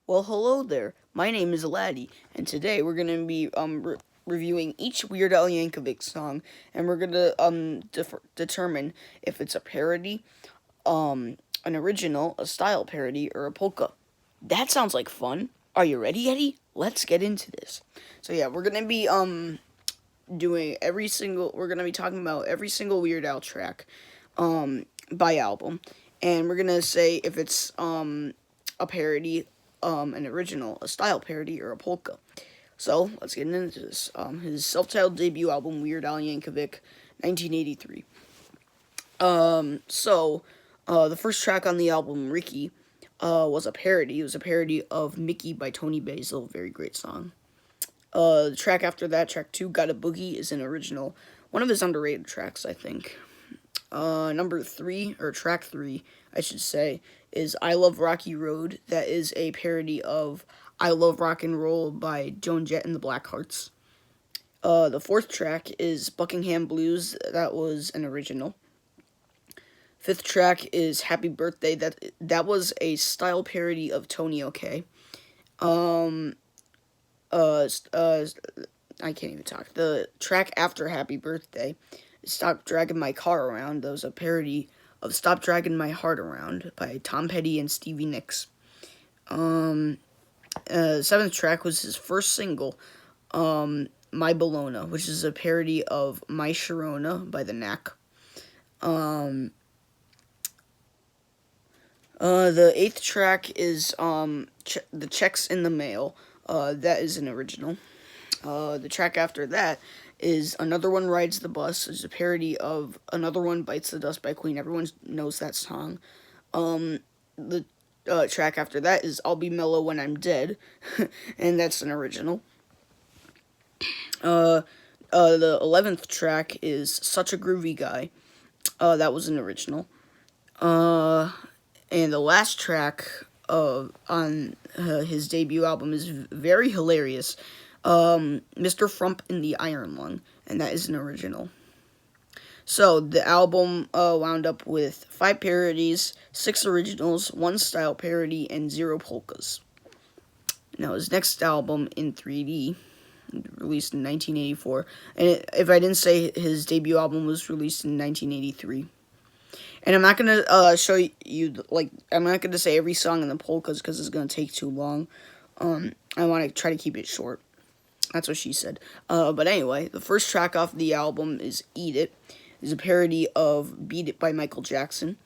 Well, hello there. My name is Laddie, and today we're gonna be reviewing each Weird Al Yankovic song, and we're gonna determine if it's a parody, an original, a style parody, or a polka. That sounds like fun. Are you ready, Eddie? Let's get into this. So yeah, we're gonna be doing every single. We're gonna be talking about every single Weird Al track, by album, and we're gonna say if it's a parody, an original, a style parody, or a polka. So let's get into this. His self-titled debut album, Weird Al Yankovic, 1983. The first track on the album, Ricky, was a parody. It was a parody of Mickey by Tony Basil. Very great song. The track after that, track 2, Got a Boogie, is an original. One of his underrated tracks, I think. Number 3, or track 3, I should say, is I Love Rocky Road. That is a parody of I Love Rock and Roll by Joan Jett and the Blackhearts. The fourth track is Buckingham Blues. That was an original. Fifth track is Happy Birthday. That was a style parody of Tony OK. I can't even talk. The track after Happy Birthday, Stop Dragging My Car Around. That was a parody of Stop Dragging My Heart Around by Tom Petty and Stevie Nicks. Seventh track was his first single, My Bologna, which is a parody of My Sharona by The Knack. The eighth track is The Checks in the Mail. That is an original. The track after that is Another One Rides the Bus. It's a parody of Another One Bites the Dust by Queen. Everyone knows that song. The track after that is I'll Be Mellow When I'm Dead, and that's an original. The 11th track is Such a Groovy Guy. That was an original. And the last track on his debut album is very hilarious. Mr. Frump in the Iron Lung, and that is an original. So the album wound up with 5 parodies, 6 originals, 1 style parody, and 0 polkas. Now his next album, In 3D, released in 1984, and if I didn't say, his debut album was released in 1983. And I'm not gonna show you, I'm not gonna say every song in the polkas because it's gonna take too long. I want to try to keep it short. That's what she said. But anyway, the first track off the album is Eat It. It's a parody of Beat It by Michael Jackson.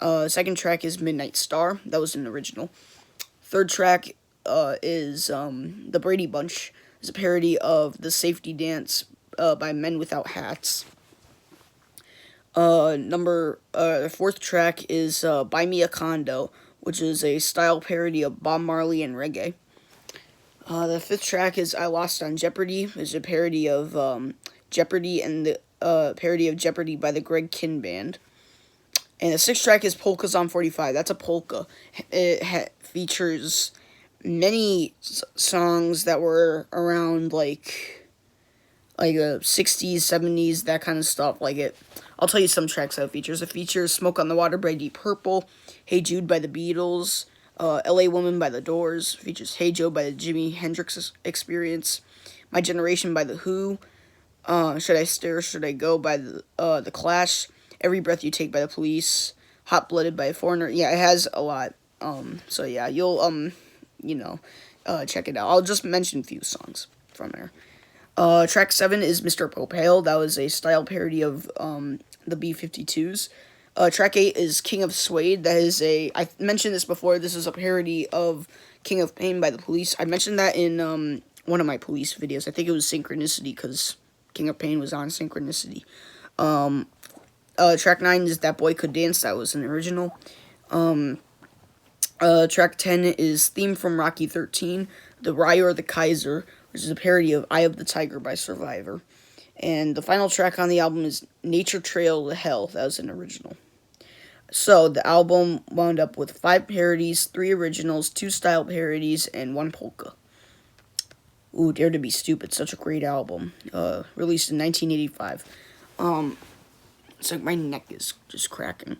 Second track is Midnight Star. That was an original. Third track is The Brady Bunch. It's a parody of The Safety Dance by Men Without Hats. The fourth track is Buy Me a Condo, which is a style parody of Bob Marley and reggae. The fifth track is I Lost on Jeopardy. It's a parody of Jeopardy and the parody of Jeopardy by the Greg Kihn Band. And the sixth track is Polkas on 45. That's a polka. It features many songs that were around like 60s, 70s, that kind of stuff. I'll tell you some tracks that it features. It features Smoke on the Water by Deep Purple, Hey Jude by the Beatles, L.A. Woman by the Doors, features Hey Joe by the Jimi Hendrix Experience, My Generation by the Who, Should I Stay or Should I Go by the Clash, Every Breath You Take by the Police, Hot Blooded by a Foreigner. Yeah, it has a lot. So yeah, you'll check it out. I'll just mention a few songs from there. Track 7 is Mr. Popale. That was a style parody of the B-52s. Track 8 is King of Suede. That is I mentioned this before, this is a parody of King of Pain by the Police. I mentioned that in one of my Police videos. I think it was Synchronicity, because King of Pain was on Synchronicity. Track 9 is That Boy Could Dance. That was an original. Track 10 is Theme from Rocky 13, The Rye or the Kaiser, which is a parody of Eye of the Tiger by Survivor. And the final track on the album is Nature Trail to Hell. That was an original. So the album wound up with 5 parodies, 3 originals, 2 style parodies, and 1 polka. Ooh, Dare to Be Stupid. Such a great album. Released in 1985. It's like my neck is just cracking.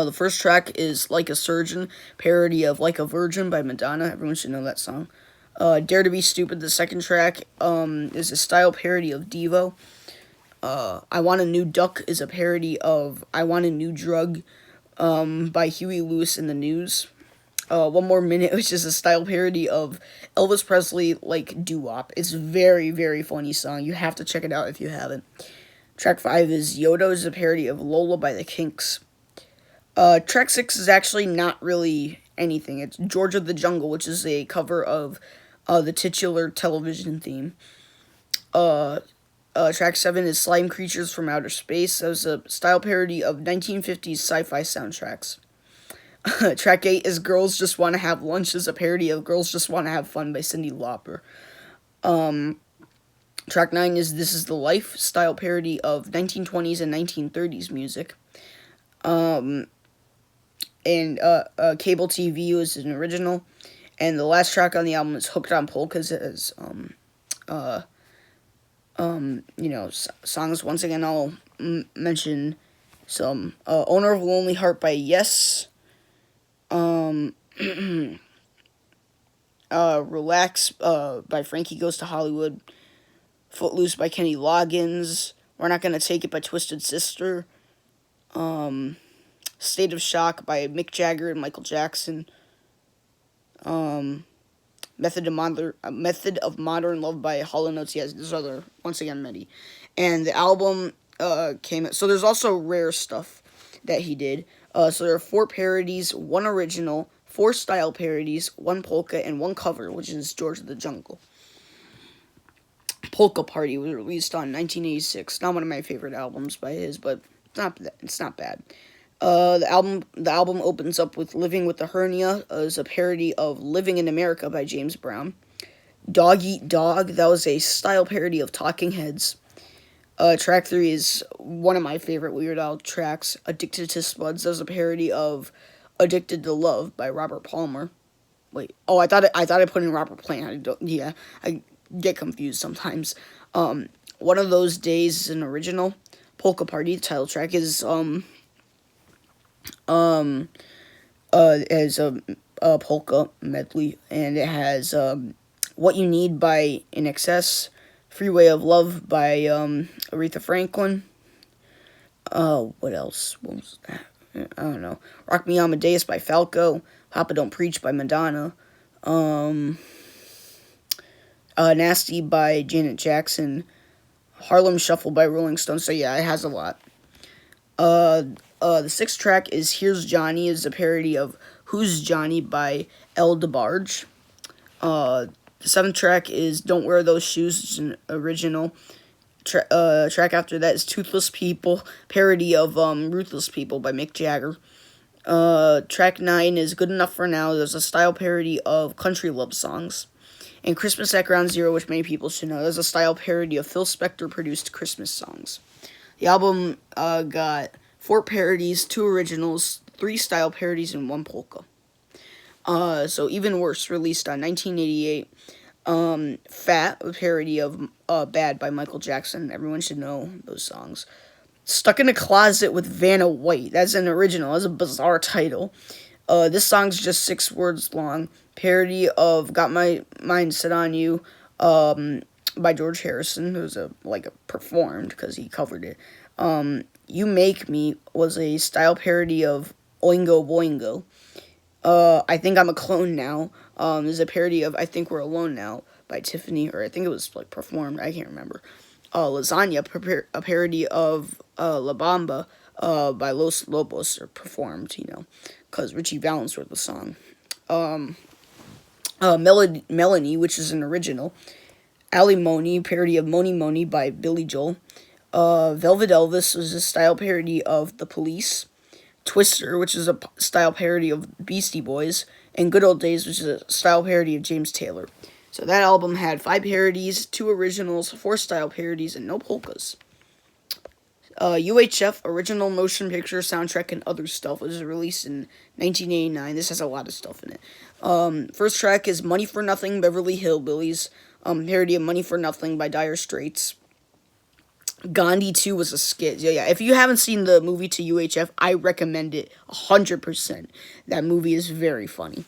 The first track is Like a Surgeon, parody of Like a Virgin by Madonna. Everyone should know that song. Dare to Be Stupid, the second track, is a style parody of Devo. I Want a New Duck is a parody of I Want a New Drug, by Huey Lewis and the News. One More Minute, which is a style parody of Elvis Presley, like, doo-wop. It's a very, very funny song. You have to check it out if you haven't. Track 5 is Yodo, is a parody of Lola by the Kinks. Track 6 is actually not really anything. It's Georgia the Jungle, which is a cover of the titular television theme. Track 7 is Slime Creatures from Outer Space. That was a style parody of 1950s sci-fi soundtracks. Track 8 is Girls Just Want to Have Lunch, is a parody of Girls Just Want to Have Fun by Cyndi Lauper. Track 9 is This Is the Life, style parody of 1920s and 1930s music. And Cable TV was an original. And the last track on the album is Hooked on Polkas, as songs. Once again, I'll mention some. Owner of a Lonely Heart by Yes. Relax by Frankie Goes to Hollywood. Footloose by Kenny Loggins. We're Not Gonna Take It by Twisted Sister. State of Shock by Mick Jagger and Michael Jackson. Method of Modern Love by Hall & Oates. Yes, there's other, once again, many. And the album came... So there's also rare stuff that he did. So there are 4 parodies, 1 original, 4 style parodies, 1 polka, and 1 cover, which is Georgia the Jungle. Polka Party was released on 1986. Not one of my favorite albums by his, but it's not bad. The album opens up with Living with the Hernia, as a parody of Living in America by James Brown. Dog Eat Dog, that was a style parody of Talking Heads. Track 3 is one of my favorite Weird Al tracks, Addicted to Spuds, that was a parody of Addicted to Love by Robert Palmer. Wait, I thought I put in Robert Plant. I get confused sometimes. One of Those Days is an original. Polka Party, the title track, is as a polka medley, and it has What You Need by In Excess, Freeway of Love by Aretha Franklin. What else? What was that? I don't know. Rock Me Amadeus by Falco. Papa Don't Preach by Madonna. Nasty by Janet Jackson. Harlem Shuffle by Rolling Stones. So yeah, it has a lot. The 6th track is Here's Johnny, is a parody of Who's Johnny by El DeBarge. The 7th track is Don't Wear Those Shoes, it's an original. Track after that is Toothless People, parody of Ruthless People by Mick Jagger. Track 9 is Good Enough for Now. There's a style parody of country love songs. And Christmas at Ground Zero, which many people should know, there's a style parody of Phil Spector produced Christmas songs. The album got 4 parodies, 2 originals, 3 style parodies, and 1 polka. So Even Worse, released on 1988. Fat, a parody of Bad by Michael Jackson. Everyone should know those songs. Stuck in a Closet with Vanna White. That's an original. That's a bizarre title. This song's just 6 words long. Parody of Got My Mind Set on You by George Harrison, who's performed because he covered it. You Make Me was a style parody of Oingo Boingo. I Think I'm a Clone Now is a parody of I Think We're Alone Now by Tiffany, or I think it was performed, I can't remember. Lasagna, a parody of La Bamba by Los Lobos, or performed, because Richie Valens wrote the song. Melanie, which is an original. Alimony, parody of Moni Moni by Billy Joel. Velvet Elvis was a style parody of The Police. Twister, which is a style parody of Beastie Boys. And Good Old Days, which is a style parody of James Taylor. So that album had 5 parodies, 2 originals, 4 style parodies, and no polkas. UHF, Original Motion Picture Soundtrack and Other Stuff, was released in 1989. This has a lot of stuff in it. First track is Money for Nothing, Beverly Hillbillies, parody of Money for Nothing by Dire Straits. Gandhi 2 was a skit. Yeah. If you haven't seen the movie to UHF, I recommend it 100%. That movie is very funny.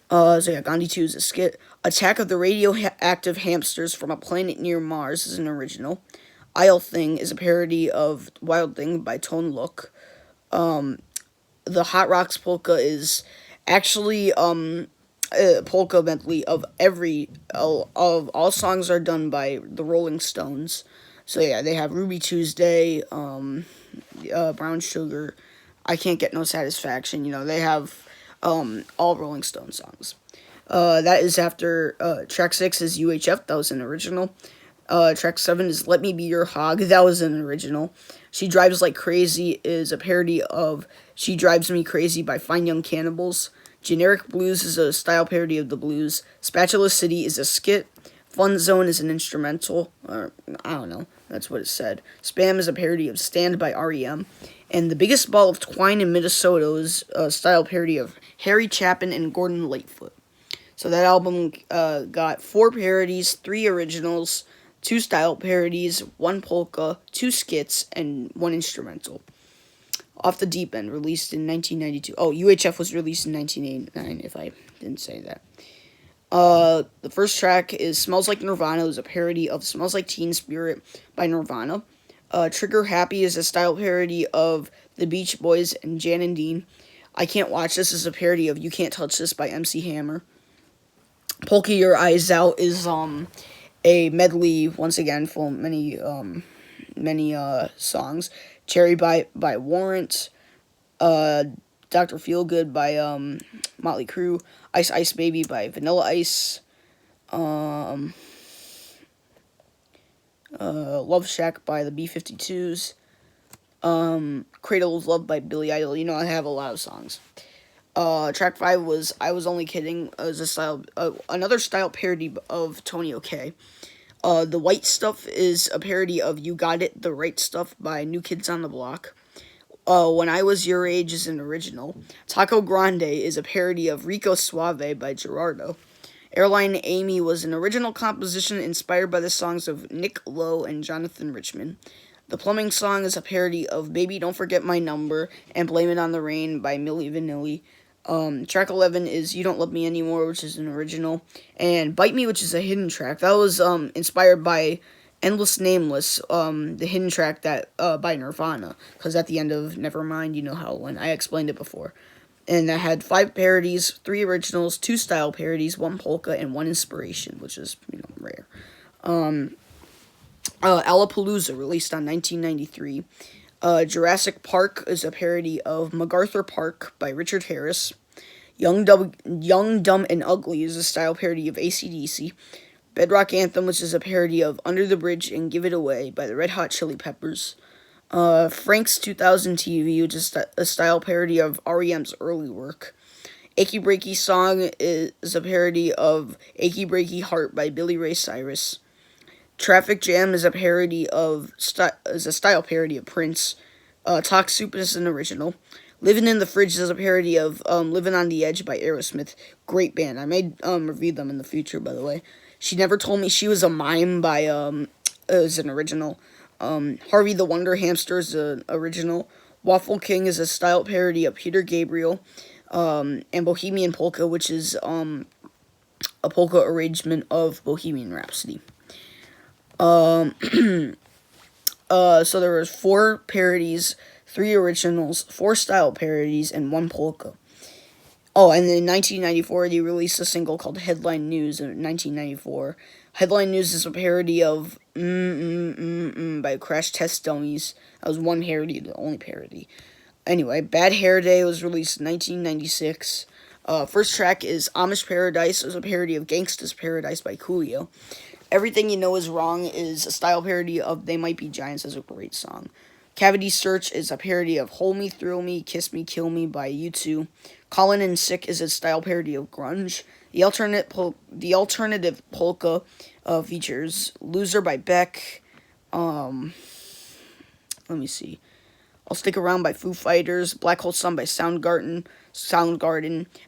Gandhi 2 is a skit. Attack of the Radioactive Hamsters from a Planet Near Mars is an original. Isle Thing is a parody of Wild Thing by Tone Look. The Hot Rocks Polka is actually a polka medley of all songs are done by the Rolling Stones. So yeah, they have Ruby Tuesday, Brown Sugar, I Can't Get No Satisfaction. They have all Rolling Stone songs. That is after track 6 is UHF. That was an original. Track 7 is Let Me Be Your Hog. That was an original. She Drives Like Crazy is a parody of She Drives Me Crazy by Fine Young Cannibals. Generic Blues is a style parody of the blues. Spatula City is a skit. Fun Zone is an instrumental. Or, I don't know. That's what it said. Spam is a parody of Stand by REM. And The Biggest Ball of Twine in Minnesota is a style parody of Harry Chapin and Gordon Lightfoot. So that album got 4 parodies, 3 originals, 2 style parodies, 1 polka, 2 skits, and 1 instrumental. Off the Deep End, released in 1992. Oh, UHF was released in 1989, if I didn't say that. The first track is Smells Like Nirvana. It was a parody of Smells Like Teen Spirit by Nirvana. Trigger Happy is a style parody of The Beach Boys and Jan and Dean. I Can't Watch This is a parody of You Can't Touch This by MC Hammer. Polka Your Eyes Out is a medley, once again, full of many songs. Cherry by Warrant. Dr. Feelgood by Motley Crue. Ice Ice Baby by Vanilla Ice. Love Shack by the B-52s. Cradle of Love by Billy Idol. I have a lot of songs. Track 5 was I Was Only Kidding. As a style, another style parody of Tony OK. The White Stuff is a parody of You Got It, The Right Stuff by New Kids on the Block. When I Was Your Age is an original. Taco Grande is a parody of Rico Suave by Gerardo. Airline Amy was an original composition inspired by the songs of Nick Lowe and Jonathan Richman. The Plumbing Song is a parody of Baby Don't Forget My Number and Blame It on the Rain by Milli Vanilli. Track 11 is You Don't Love Me Anymore, which is an original. And Bite Me, which is a hidden track. That was inspired by Endless Nameless, the hidden track that by Nirvana. Because at the end of Nevermind, you know how when I explained it before. And that had 5 parodies, 3 originals, 2 style parodies, 1 polka, and 1 inspiration, which is, rare. Alapalooza, released on 1993. Jurassic Park is a parody of MacArthur Park by Richard Harris. Young, Dumb, and Ugly is a style parody of AC/DC. Bedrock Anthem, which is a parody of Under the Bridge and Give It Away by the Red Hot Chili Peppers. Frank's 2000 TV, which is a style parody of REM's early work. Achy Breaky Song is a parody of Achy Breaky Heart by Billy Ray Cyrus. Traffic Jam is a parody of is a style parody of Prince. Talk Soup is an original. Living in the Fridge is a parody of Living on the Edge by Aerosmith. Great band. I may review them in the future, by the way. She Never Told Me She Was a Mime by is an original. Harvey the Wonder Hamster is an original. Waffle King is a style parody of Peter Gabriel. And Bohemian Polka, which is a polka arrangement of Bohemian Rhapsody. So there was 4 parodies, 3 originals, 4 style parodies, and 1 polka. Oh, and in 1994, they released a single called Headline News in 1994. Headline News is a parody of by Crash Test Dummies. That was 1 parody, the only parody. Anyway, Bad Hair Day was released in 1996. First track is Amish Paradise. It was a parody of Gangsta's Paradise by Coolio. Everything You Know Is Wrong is a style parody of They Might Be Giants. As a great song. Cavity Search is a parody of Hold Me, Thrill Me, Kiss Me, Kill Me by U2. Callin' In Sick is a style parody of grunge. The alternative polka features Loser by Beck. Let me see. I'll Stick Around by Foo Fighters. Black Hole Sun by Soundgarden.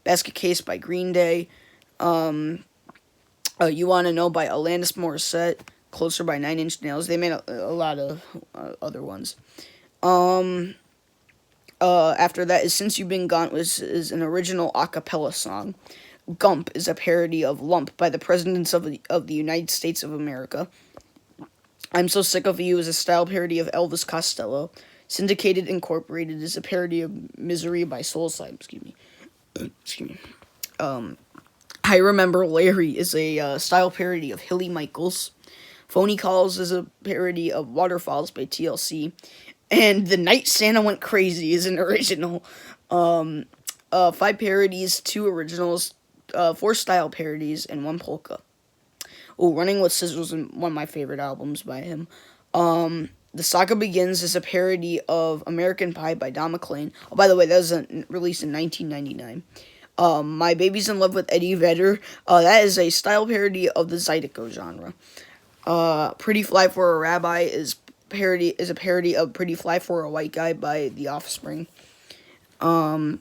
Basket Case by Green Day. You Wanna Know by Alanis Morissette. Closer by 9 Inch Nails. They made a lot of other ones. Um, After that is Since You've Been Gone, which is an original a cappella song. Gump is a parody of Lump by the Presidents of the United States of America. I'm So Sick of You is a style parody of Elvis Costello. Syndicated Incorporated is a parody of Misery by Soulside. Excuse me. Excuse me. I Remember Larry is a style parody of Hilly Michaels. Phony Calls is a parody of Waterfalls by TLC. And The Night Santa Went Crazy is an original. 5 parodies, 2 originals, 4 style parodies, and 1 polka. Oh, Running with Scissors is one of my favorite albums by him. The Saga Begins is a parody of American Pie by Don McLean. Oh, by the way, that was released in 1999. My Baby's in Love with Eddie Vedder. That is a style parody of the Zydeco genre. Pretty Fly for a Rabbi is a parody of Pretty Fly for a White Guy by The Offspring. The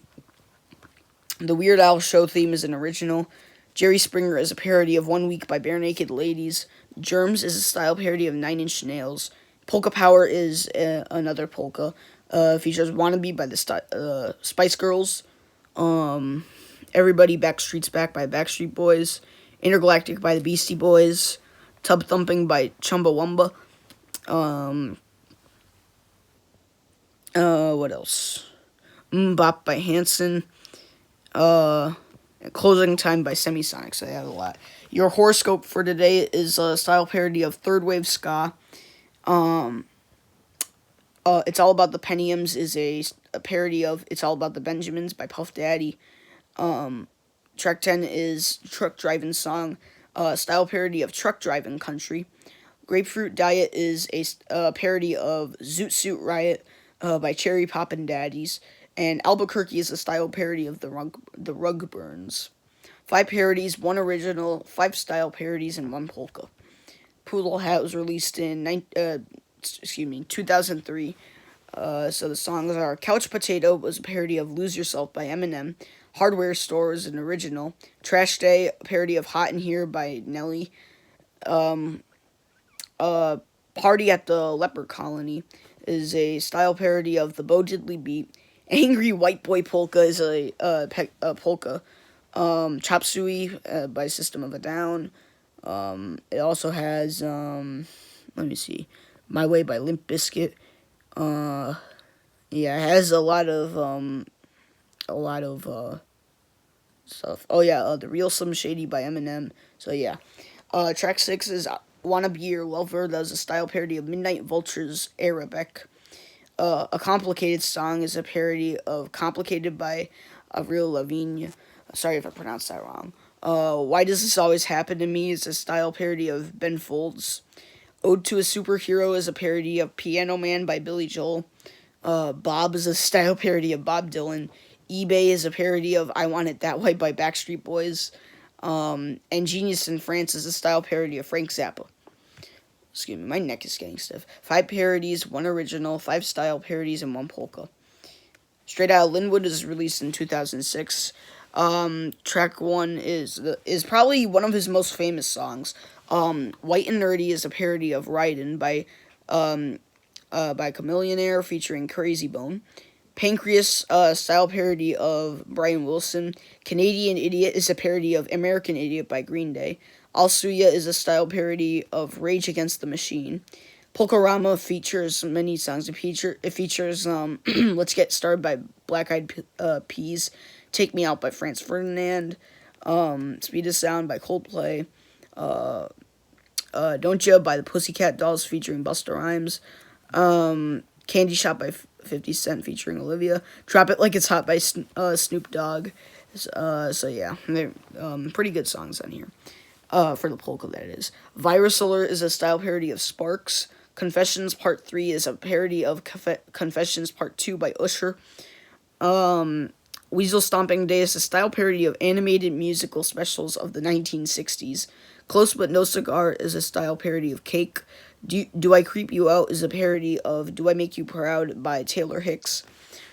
Weird Al Show theme is an original. Jerry Springer is a parody of 1 Week by Bare Naked Ladies. Germs is a style parody of 9 Inch Nails. Polka Power is another polka. Features Wannabe by the Spice Girls. Everybody Backstreet's Back by Backstreet Boys. Intergalactic by the Beastie Boys. Tub Thumping by Chumbawamba. What else? Bop by Hanson. Closing Time by Semisonic, so I have a lot. Your horoscope for today is a style parody of third wave ska. It's All About the Pentiums is a parody of It's All About the Benjamins by Puff Daddy. Track 10 is Truck Driving Song, style parody of Truck Driving Country. Grapefruit Diet is a parody of Zoot Suit Riot by Cherry Poppin' Daddies. And Albuquerque is a style parody of the Rugburns. 5 parodies, 1 original, 5 style parodies, and 1 polka. Poodle Hat was released in 2003. So the songs are Couch Potato was a parody of Lose Yourself by Eminem. Hardware Store is an original. Trash Day, a parody of Hot in Here by Nelly. Party at the Leper Colony is a style parody of the Bo Diddley Beat. Angry White Boy Polka is a polka. Chop Suey by System of a Down. It also has, let me see, My Way by Limp Bizkit. Yeah, it has a lot of stuff. Oh yeah, The Real Slim Shady by Eminem. So yeah. Track 6 is Wanna Be Your Lover. That was a style parody of Midnight Vultures Arabic. A Complicated Song is a parody of Complicated by Avril Lavigne. Sorry if I pronounced that wrong. Why Does This Always Happen to Me is a style parody of Ben Folds. Ode to a Superhero is a parody of Piano Man by Billy Joel. Bob is a style parody of Bob Dylan. eBay is a parody of I Want It That Way by Backstreet Boys. And Genius in France is a style parody of Frank Zappa. Excuse me, my neck is getting stiff. 5 parodies, 1 original, 5 style parodies, and 1 polka. Straight Outta Linwood is released in 2006. Track 1 is probably one of his most famous songs. White and Nerdy is a parody of Ryden by Chameleonaire featuring Crazy Bone. Pancreas, style parody of Brian Wilson. Canadian Idiot is a parody of American Idiot by Green Day. Alsuya is a style parody of Rage Against the Machine. Polkarama features many songs. It features Let's Get Started by Black Eyed Peas. Take Me Out by Franz Ferdinand. Speed of Sound by Coldplay. Don't Ya by the Pussycat Dolls featuring Busta Rhymes. Candy Shop by 50 Cent featuring Olivia. Drop It Like It's Hot by Snoop Dogg. So yeah, they're pretty good songs on here. For the polka, that is. Virus Alert is a style parody of Sparks. Confessions Part 3 is a parody of Confessions Part 2 by Usher. Weasel Stomping Day is a style parody of animated musical specials of the 1960s. Close But No Cigar is a style parody of Cake. Do I Creep You Out is a parody of Do I Make You Proud by Taylor Hicks.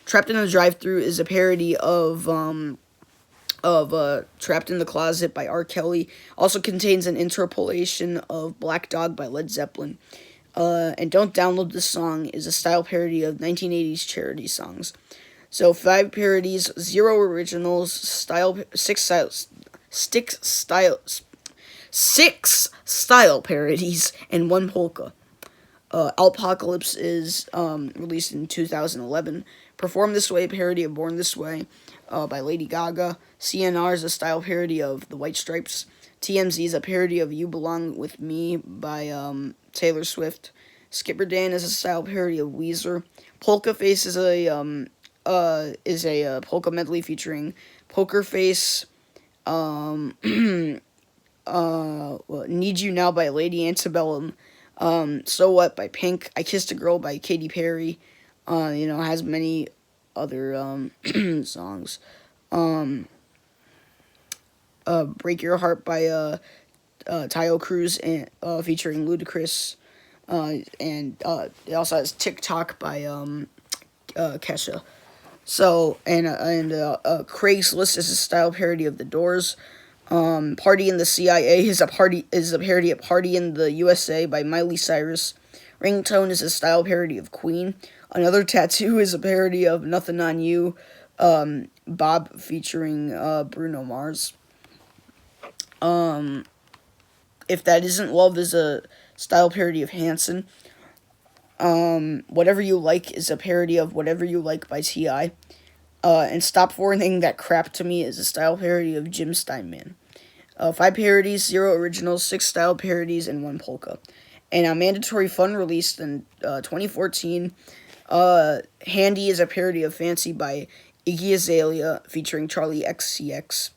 Trapped in a Drive-Thru is a parody of of Trapped in the Closet by R. Kelly. Also contains an interpolation of Black Dog by Led Zeppelin. And Don't Download This Song is a style parody of 1980s charity songs. So 5 parodies, 0 originals, 6 style parodies, and 1 polka. Alpocalypse is released in 2011. Perform This Way, parody of Born This Way by Lady Gaga. CNR is a style parody of The White Stripes. TMZ is a parody of You Belong With Me by Taylor Swift. Skipper Dan is a style parody of Weezer. Polka Face is a polka medley featuring Poker Face, Need You Now by Lady Antebellum, So What by Pink, I Kissed a Girl by Katy Perry, has many other songs. Break Your Heart by Tayo Cruz and featuring Ludacris, and it also has TikTok by Kesha. So Craigslist is a style parody of The Doors. Party in the CIA is a parody of Party in the USA by Miley Cyrus. Ringtone is a style parody of Queen. Another Tattoo is a parody of Nothing on You, Bob featuring Bruno Mars. If That Isn't Love is a style parody of Hanson. Whatever You Like is a parody of Whatever You Like by T.I. And Stop Forwarding That Crap to Me is a style parody of Jim Steinman. 5 parodies, 0 originals, 6 style parodies, and 1 polka. And a Mandatory Fun released in 2014. Handy is a parody of Fancy by Iggy Azalea featuring Charlie XCX.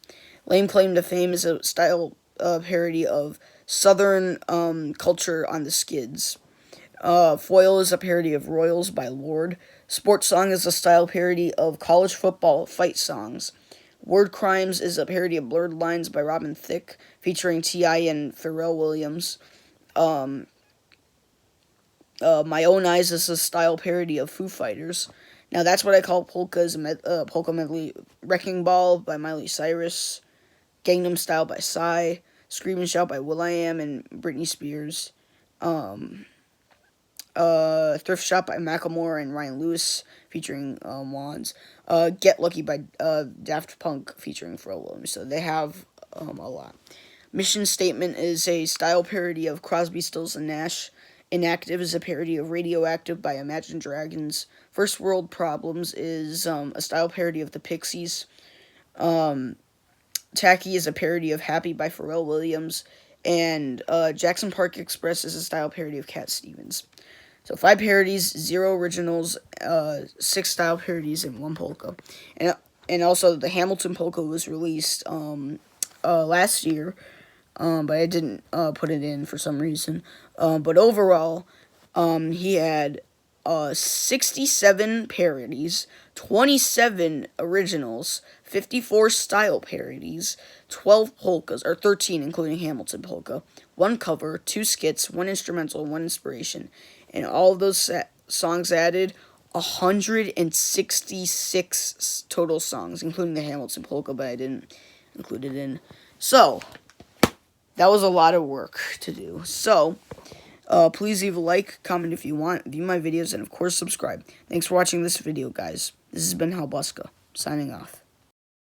Lame Claim to Fame is a style parody of Southern culture on the Skids. Foil is a parody of Royals by Lorde. Sports Song is a style parody of college football fight songs. Word Crimes is a parody of Blurred Lines by Robin Thicke, featuring T.I. and Pharrell Williams. My Own Eyes is a style parody of Foo Fighters. Now that's what I call polkas, polka medley. Wrecking Ball by Miley Cyrus. Gangnam Style by Psy. Scream and Shout by will.i.am and Britney Spears. Thrift Shop by Macklemore and Ryan Lewis featuring Wands. Get Lucky by Daft Punk featuring Pharrell Williams. So they have a lot. Mission Statement is a style parody of Crosby, Stills, and Nash. Inactive is a parody of Radioactive by Imagine Dragons. First World Problems is a style parody of the Pixies. Tacky is a parody of Happy by Pharrell Williams. And Jackson Park Express is a style parody of Cat Stevens. So 5 parodies, 0 originals, 6 style parodies, and 1 polka. And also the Hamilton polka was released last year, but I didn't put it in for some reason. But overall, he had 67 parodies, 27 originals, 54 style parodies, 12 polkas, or 13 including Hamilton polka, 1 cover, 2 skits, 1 instrumental, 1 inspiration. And all of those songs added 166 total songs, including the Hamilton polka, but I didn't include it in. So, that was a lot of work to do. So, please leave a like, comment if you want, view my videos, and of course subscribe. Thanks for watching this video, guys. This has been Halbuska, signing off.